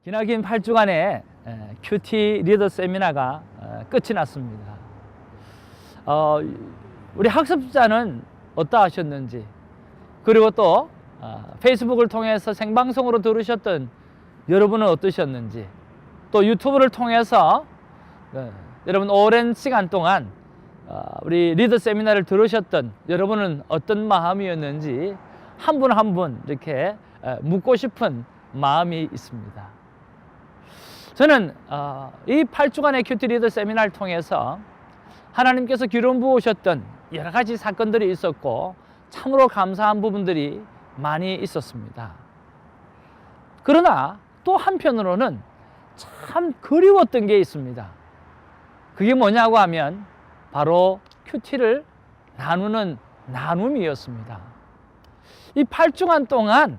기나긴 8주간의 큐티 리더 세미나가 끝이 났습니다. 우리 학습자는 어떠하셨는지, 그리고 또 페이스북을 통해서 생방송으로 들으셨던 여러분은 어떠셨는지, 또 유튜브를 통해서 여러분 오랜 시간 동안 우리 리더 세미나를 들으셨던 여러분은 어떤 마음이었는지 한 분 한 분 이렇게 묻고 싶은 마음이 있습니다. 저는 이 8주간의 큐티 리더 세미나를 통해서 하나님께서 기름 부으셨던 여러 가지 사건들이 있었고 참으로 감사한 부분들이 많이 있었습니다. 그러나 또 한편으로는 참 그리웠던 게 있습니다. 그게 뭐냐고 하면 바로 큐티를 나누는 나눔이었습니다. 이 8주간 동안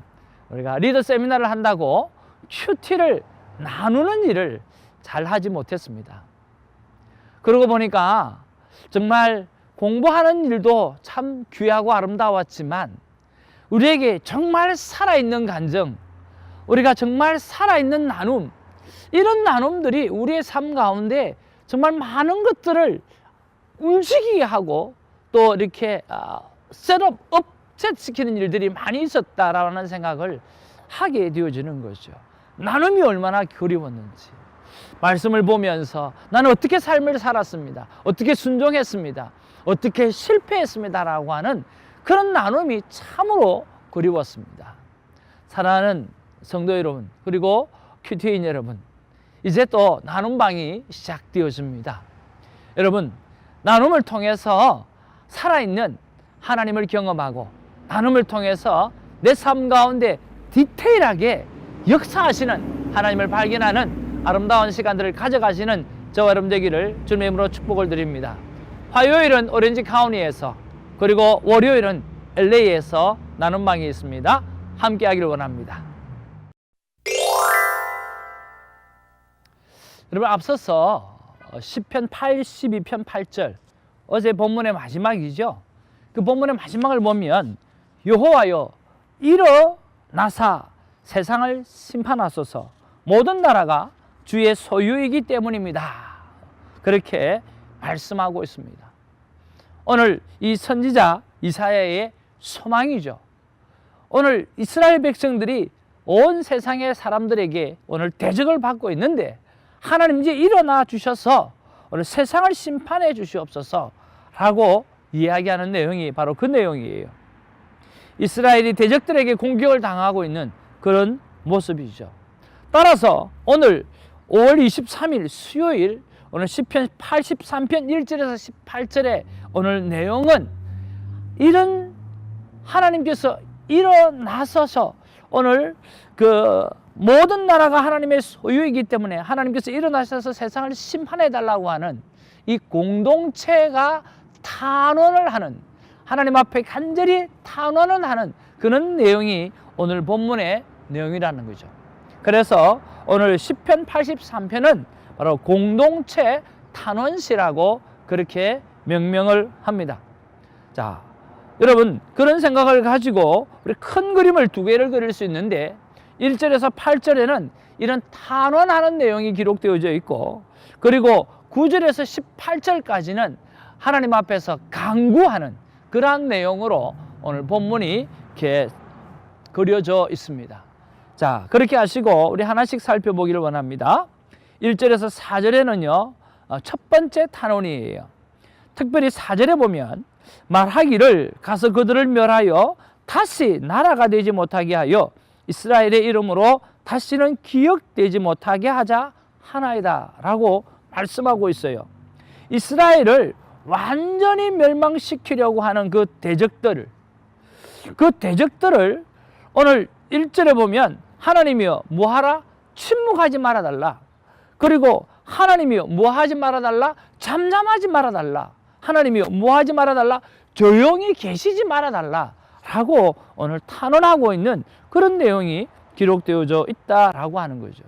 우리가 리더 세미나를 한다고 큐티를 나누는 일을 잘 하지 못했습니다. 그러고 보니까 정말 공부하는 일도 참 귀하고 아름다웠지만 우리에게 정말 살아있는 간증, 우리가 정말 살아있는 나눔, 이런 나눔들이 우리의 삶 가운데 정말 많은 것들을 움직이게 하고 또 이렇게 셋업, 업셋시키는 일들이 많이 있었다라는 생각을 하게 되어지는 거죠. 나눔이 얼마나 그리웠는지, 말씀을 보면서 나는 어떻게 삶을 살았습니다, 어떻게 순종했습니다, 어떻게 실패했습니다 라고 하는 그런 나눔이 참으로 그리웠습니다. 사랑하는 성도 여러분, 그리고 큐티인 여러분, 이제 또 나눔방이 시작되어집니다. 여러분, 나눔을 통해서 살아있는 하나님을 경험하고 나눔을 통해서 내 삶 가운데 디테일하게 역사하시는 하나님을 발견하는 아름다운 시간들을 가져가시는 저와 여러분 되기를 주님의 이름으로 축복을 드립니다. 화요일은 오렌지 카운티에서, 그리고 월요일은 LA에서 나눔방이 있습니다. 함께 하기를 원합니다. 여러분, 앞서서 시편 82편 8절, 어제 본문의 마지막이죠. 그 본문의 마지막을 보면 여호와여 일어나사 세상을 심판하소서, 모든 나라가 주의 소유이기 때문입니다. 그렇게 말씀하고 있습니다. 오늘 이 선지자 이사야의 소망이죠. 오늘 이스라엘 백성들이 온 세상의 사람들에게 오늘 대적을 받고 있는데 하나님 이제 일어나 주셔서 오늘 세상을 심판해 주시옵소서 라고 이야기하는 내용이 바로 그 내용이에요. 이스라엘이 대적들에게 공격을 당하고 있는 그런 모습이죠. 따라서 오늘 5월 23일 수요일 오늘 시편 83편 1절에서 18절의 오늘 내용은 이런 하나님께서 일어나셔서 오늘 그 모든 나라가 하나님의 소유이기 때문에 하나님께서 일어나셔서 세상을 심판해 달라고 하는 이 공동체가 탄원을 하는, 하나님 앞에 간절히 탄원을 하는 그런 내용이 오늘 본문의 내용이라는 거죠. 그래서 오늘 시편 83편은 바로 공동체 탄원시라고 그렇게 명명을 합니다. 자, 여러분, 그런 생각을 가지고 우리 큰 그림을 두 개를 그릴 수 있는데 1절에서 8절에는 이런 탄원하는 내용이 기록되어져 있고, 그리고 9절에서 18절까지는 하나님 앞에서 간구하는 그러한 내용으로 오늘 본문이 이렇게 그려져 있습니다. 자, 그렇게 하시고 우리 하나씩 살펴보기를 원합니다. 1절에서 4절에는요 첫 번째 탄원이에요. 특별히 4절에 보면 말하기를 가서 그들을 멸하여 다시 나라가 되지 못하게 하여 이스라엘의 이름으로 다시는 기억되지 못하게 하자 하나이다 라고 말씀하고 있어요. 이스라엘을 완전히 멸망시키려고 하는 그 대적들을 오늘 1절에 보면 하나님이여 뭐하라? 침묵하지 말아달라. 그리고 하나님이여 뭐하지 말아달라? 잠잠하지 말아달라. 하나님이여 뭐하지 말아달라? 조용히 계시지 말아달라 라고 오늘 탄원하고 있는 그런 내용이 기록되어져 있다라고 하는 거죠.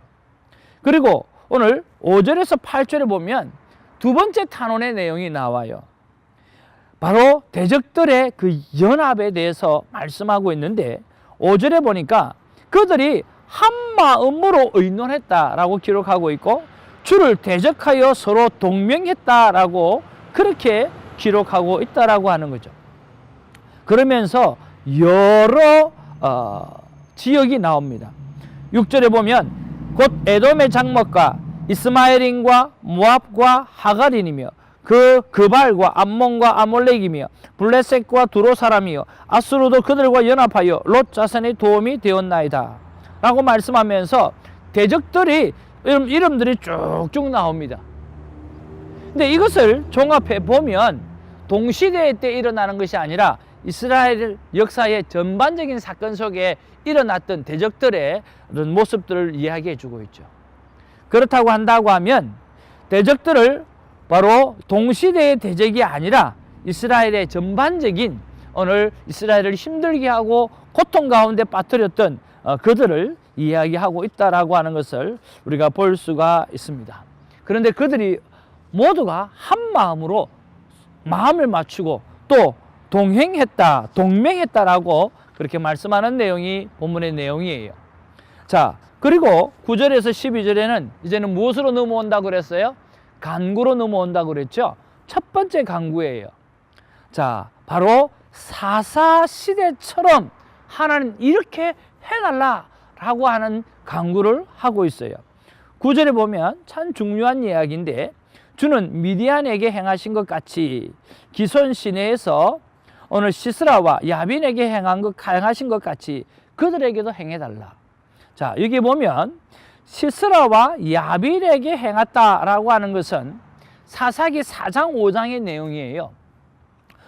그리고 오늘 5절에서 8절에 보면 두 번째 탄원의 내용이 나와요. 바로 대적들의 그 연합에 대해서 말씀하고 있는데 5절에 보니까 그들이 한 마음으로 의논했다라고 기록하고 있고, 주를 대적하여 서로 동맹했다라고 그렇게 기록하고 있다라고 하는 거죠. 그러면서 여러 지역이 나옵니다. 6절에 보면 곧 에돔의 장막과 이스마엘인과 모압과 하갈인이며 그 그발과 암몬과 아몰렉이며 블레셋과 두로 사람이요 아수르도 그들과 연합하여 롯 자손의 도움이 되었나이다 라고 말씀하면서 대적들이 이름들이 쭉쭉 나옵니다. 근데 이것을 종합해 보면 동시대 때 일어나는 것이 아니라 이스라엘 역사의 전반적인 사건 속에 일어났던 대적들의 그런 모습들을 이야기해 주고 있죠. 그렇다고 한다고 하면 대적들을 바로 동시대의 대적이 아니라 이스라엘의 전반적인 오늘 이스라엘을 힘들게 하고 고통 가운데 빠뜨렸던 그들을 이야기하고 있다라고 하는 것을 우리가 볼 수가 있습니다. 그런데 그들이 모두가 한 마음으로 마음을 맞추고 또 동맹했다라고 그렇게 말씀하는 내용이 본문의 내용이에요. 자, 그리고 9절에서 12절에는 이제는 무엇으로 넘어온다고 그랬어요? 간구로 넘어온다고 그랬죠. 첫 번째 간구예요. 자, 바로 사사 시대처럼 하나님 이렇게 해달라라고 하는 간구를 하고 있어요. 9절에 보면 참 중요한 이야기인데, 주는 미디안에게 행하신 것 같이 기손 시내에서 오늘 시스라와 야빈에게 행하신 것 같이 그들에게도 행해달라. 자, 여기 보면 시스라와 야빈에게 행했다라고 하는 것은 사사기 4장 5장의 내용이에요.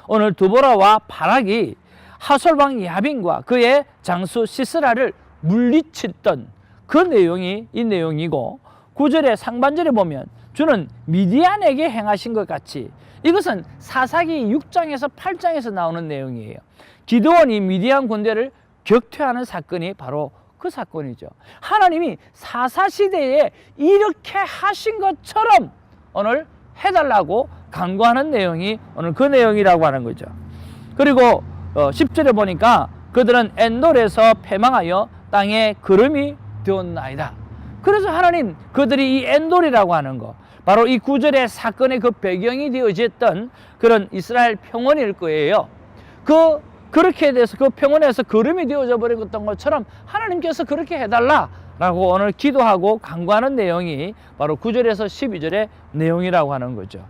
오늘 드보라와 바락이 하솔방 야빈과 그의 장수 시스라를 물리쳤던 그 내용이 이 내용이고, 9절의 상반절에 보면 주는 미디안에게 행하신 것 같이, 이것은 사사기 6장에서 8장에서 나오는 내용이에요. 기드온이 미디안 군대를 격퇴하는 사건이 바로 그 사건이죠. 하나님이 사사시대에 이렇게 하신 것처럼 오늘 해달라고 간구하는 내용이 오늘 그 내용이라고 하는 거죠. 그리고 10절에 보니까 그들은 엔돌에서 패망하여 땅에 구름이 되었나이다. 그래서 하나님 그들이 이 엔돌이라고 하는 거, 바로 이 9절의 사건의 그 배경이 되어졌던 그런 이스라엘 평원일 거예요. 그렇게 돼서 그 평원에서 구름이 되어져 버렸던 것처럼 하나님께서 그렇게 해달라라고 오늘 기도하고 간구하는 내용이 바로 9절에서 12절의 내용이라고 하는 거죠.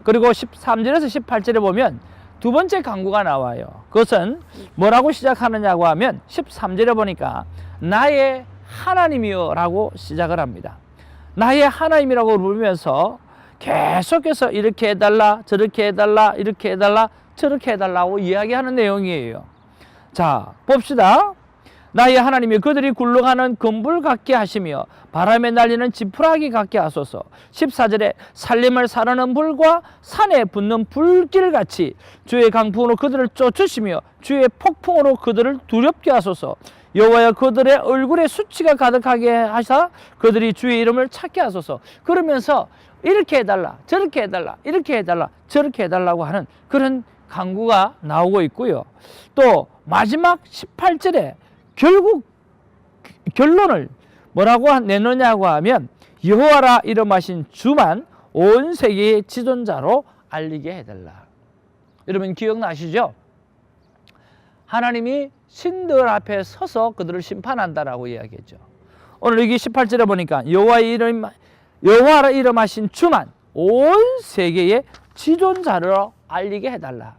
그리고 13절에서 18절에 보면 두 번째 간구가 나와요. 그것은 뭐라고 시작하느냐고 하면 13절에 보니까 나의 하나님이여 라고 시작을 합니다. 나의 하나님이라고 부르면서 계속해서 이렇게 해달라, 저렇게 해달라, 이렇게 해달라, 저렇게 해달라고 이야기하는 내용이에요. 자, 봅시다. 나의 하나님이 그들이 굴러가는 금불 같게 하시며 바람에 날리는 지푸라기 같게 하소서. 14절에 살림을 사르는 불과 산에 붙는 불길같이 주의 강풍으로 그들을 쫓으시며 주의 폭풍으로 그들을 두렵게 하소서. 여호와여 그들의 얼굴에 수치가 가득하게 하사 그들이 주의 이름을 찾게 하소서. 그러면서 이렇게 해달라, 저렇게 해달라, 이렇게 해달라, 저렇게 해달라고 하는 그런 간구가 나오고 있고요. 또 마지막 18절에 결국 결론을 뭐라고 내놓냐고 하면 여호와라 이름하신 주만 온 세계의 지존자로 알리게 해달라. 여러분 기억나시죠? 하나님이 신들 앞에 서서 그들을 심판한다라고 이야기했죠. 오늘 여기 18절에 보니까 여호와라 이름하신 주만 온 세계의 지존자로 알리게 해달라.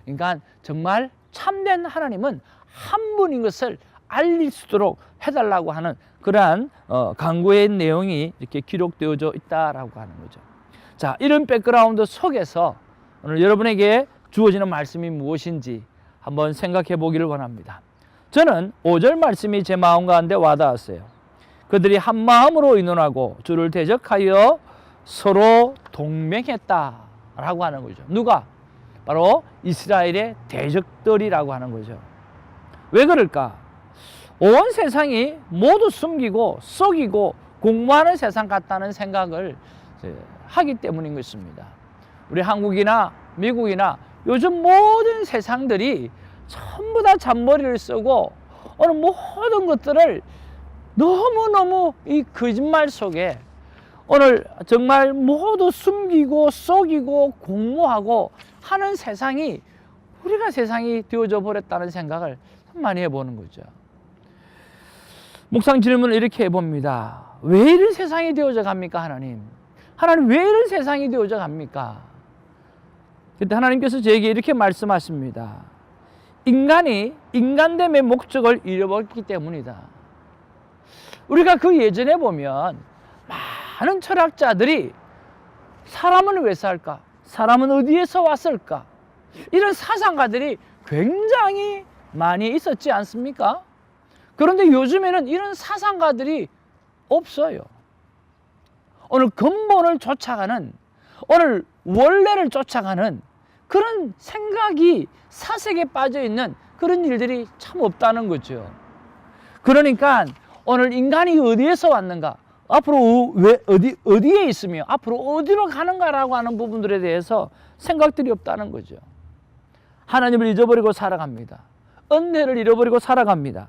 그러니까 정말 참된 하나님은 한 분인 것을 알릴 수 있도록 해달라고 하는 그러한 간구의 내용이 이렇게 기록되어져 있다라고 하는 거죠. 자, 이런 백그라운드 속에서 오늘 여러분에게 주어지는 말씀이 무엇인지 한번 생각해 보기를 원합니다. 저는 5절 말씀이 제 마음 가운데 와닿았어요. 그들이 한 마음으로 의논하고 주를 대적하여 서로 동맹했다라고 하는 거죠. 누가? 바로 이스라엘의 대적들이라고 하는 거죠. 왜 그럴까? 온 세상이 모두 숨기고 속이고 공모하는 세상 같다는 생각을 하기 때문인 것입니다. 우리 한국이나 미국이나 요즘 모든 세상들이 전부 다 잔머리를 쓰고 오늘 모든 것들을 너무너무 이 거짓말 속에 오늘 정말 모두 숨기고 속이고 공모하고 하는 세상이, 우리가 세상이 되어져 버렸다는 생각을 많이 해보는 거죠. 묵상 질문을 이렇게 해봅니다. 왜 이런 세상이 되어져 갑니까, 하나님? 하나님, 왜 이런 세상이 되어져 갑니까? 그때 하나님께서 저에게 이렇게 말씀하십니다. 인간이 인간됨의 목적을 잃어버렸기 때문이다. 우리가 그 예전에 보면 많은 철학자들이 사람은 왜 살까? 사람은 어디에서 왔을까? 이런 사상가들이 굉장히 많이 있었지 않습니까? 그런데 요즘에는 이런 사상가들이 없어요. 오늘 근본을 쫓아가는, 오늘 원래를 쫓아가는 그런 생각이 사색에 빠져 있는 그런 일들이 참 없다는 거죠. 그러니까 오늘 인간이 어디에서 왔는가, 앞으로 어디에 있으며 앞으로 어디로 가는가라고 하는 부분들에 대해서 생각들이 없다는 거죠. 하나님을 잊어버리고 살아갑니다. 은혜를 잃어버리고 살아갑니다.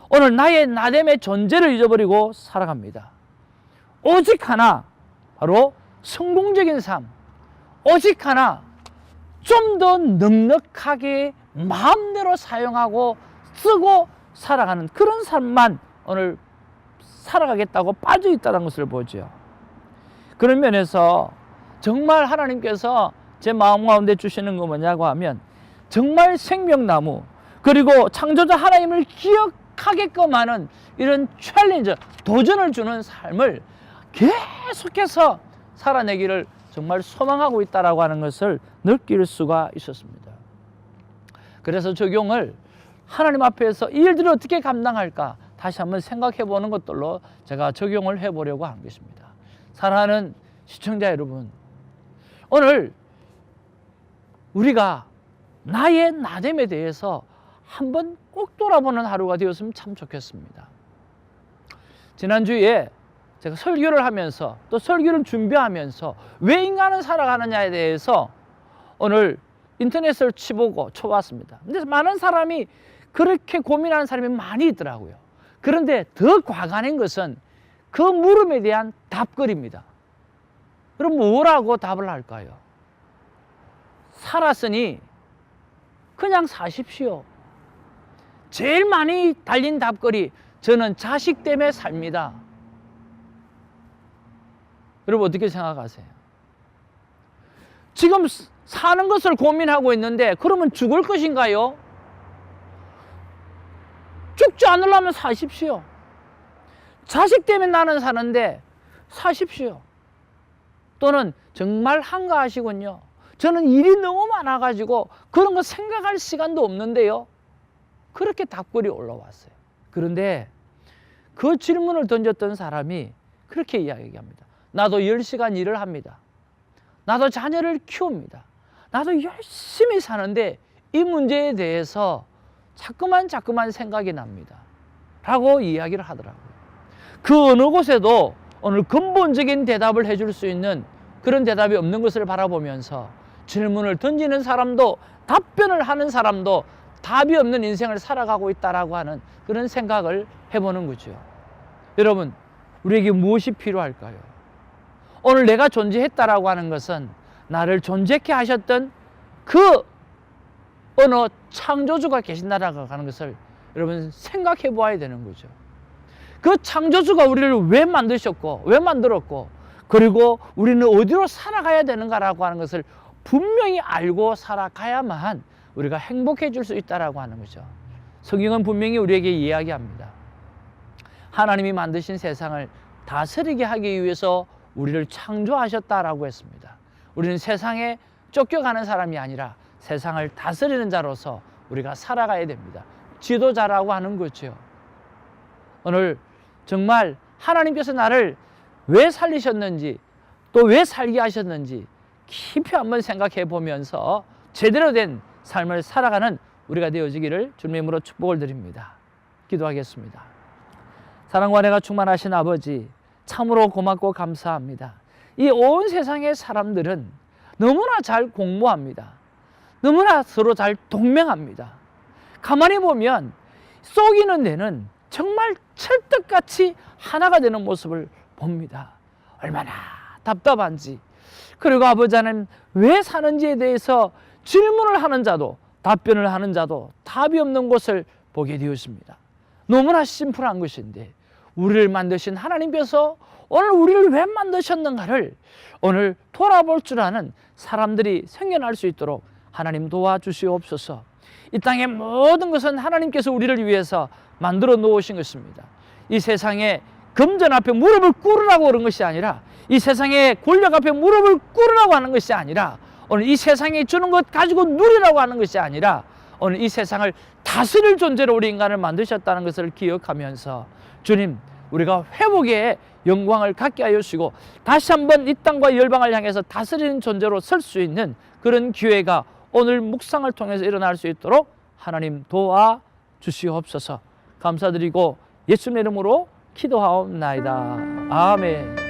오늘 나의 나됨의 존재를 잊어버리고 살아갑니다. 오직 하나, 바로 성공적인 삶, 오직 하나, 좀 더 넉넉하게 마음대로 사용하고 쓰고 살아가는 그런 삶만 오늘 살아가겠다고 빠져 있다는 것을 보죠. 그런 면에서 정말 하나님께서 제 마음 가운데 주시는 거 뭐냐고 하면, 정말 생명나무, 그리고 창조자 하나님을 기억하게끔 하는 이런 챌린저, 도전을 주는 삶을 계속해서 살아내기를 정말 소망하고 있다라고 하는 것을 느낄 수가 있었습니다. 그래서 적용을 하나님 앞에서 이 일들을 어떻게 감당할까 다시 한번 생각해 보는 것들로 제가 적용을 해 보려고 한 것입니다. 사랑하는 시청자 여러분, 오늘 우리가 나의 나됨에 대해서 한번 꼭 돌아보는 하루가 되었으면 참 좋겠습니다. 지난주에 제가 설교를 하면서 또 설교를 준비하면서 왜 인간은 살아가느냐에 대해서 오늘 인터넷을 쳐봤습니다. 근데 많은 사람이 그렇게 고민하는 사람이 많이 있더라고요. 그런데 더 과간인 것은 그 물음에 대한 답글입니다. 그럼 뭐라고 답을 할까요? 살았으니 그냥 사십시오. 제일 많이 달린 답글이 저는 자식 때문에 삽니다. 여러분 어떻게 생각하세요? 지금 사는 것을 고민하고 있는데 그러면 죽을 것인가요? 죽지 않으려면 사십시오. 자식 때문에 나는 사는데 사십시오. 또는 정말 한가하시군요. 저는 일이 너무 많아가지고 그런 거 생각할 시간도 없는데요. 그렇게 답글이 올라왔어요. 그런데 그 질문을 던졌던 사람이 그렇게 이야기합니다. 나도 10시간 일을 합니다. 나도 자녀를 키웁니다. 나도 열심히 사는데 이 문제에 대해서 자꾸만 생각이 납니다. 라고 이야기를 하더라고요. 그 어느 곳에도 오늘 근본적인 대답을 해줄 수 있는 그런 대답이 없는 것을 바라보면서 질문을 던지는 사람도 답변을 하는 사람도 답이 없는 인생을 살아가고 있다라고 하는 그런 생각을 해보는 거죠. 여러분, 우리에게 무엇이 필요할까요? 오늘 내가 존재했다라고 하는 것은 나를 존재케 하셨던 그 어느 창조주가 계신다라고 하는 것을 여러분 생각해 보아야 되는 거죠. 그 창조주가 우리를 왜 만드셨고 왜 만들었고 그리고 우리는 어디로 살아가야 되는가라고 하는 것을 분명히 알고 살아가야만 우리가 행복해질 수 있다라고 하는 거죠. 성경은 분명히 우리에게 이야기합니다. 하나님이 만드신 세상을 다스리게 하기 위해서 우리를 창조하셨다라고 했습니다. 우리는 세상에 쫓겨가는 사람이 아니라 세상을 다스리는 자로서 우리가 살아가야 됩니다. 지도자라고 하는 거죠. 오늘 정말 하나님께서 나를 왜 살리셨는지 또 왜 살게 하셨는지 깊이 한번 생각해 보면서 제대로 된 삶을 살아가는 우리가 되어지기를 주님의 이름으로 축복을 드립니다. 기도하겠습니다. 사랑과 은혜가 충만하신 아버지, 참으로 고맙고 감사합니다. 이 온 세상의 사람들은 너무나 잘 공모합니다. 너무나 서로 잘 동맹합니다. 가만히 보면 속이는 데는 정말 찰떡같이 하나가 되는 모습을 봅니다. 얼마나 답답한지. 그리고 아버지 하나님, 왜 사는지에 대해서 질문을 하는 자도 답변을 하는 자도 답이 없는 것을 보게 되었습니다. 너무나 심플한 것인데 우리를 만드신 하나님께서 오늘 우리를 왜 만드셨는가를 오늘 돌아볼 줄 아는 사람들이 생겨날 수 있도록 하나님 도와주시옵소서. 이 땅의 모든 것은 하나님께서 우리를 위해서 만들어 놓으신 것입니다. 이 세상에 금전 앞에 무릎을 꿇으라고 그런 것이 아니라, 이 세상의 권력 앞에 무릎을 꿇으라고 하는 것이 아니라, 오늘 이 세상이 주는 것 가지고 누리라고 하는 것이 아니라, 오늘 이 세상을 다스릴 존재로 우리 인간을 만드셨다는 것을 기억하면서 주님, 우리가 회복의 영광을 갖게 하여 주시고 다시 한번 이 땅과 열방을 향해서 다스리는 존재로 설 수 있는 그런 기회가 오늘 묵상을 통해서 일어날 수 있도록 하나님 도와주시옵소서. 감사드리고 예수님의 이름으로 기도하옵나이다. 아멘.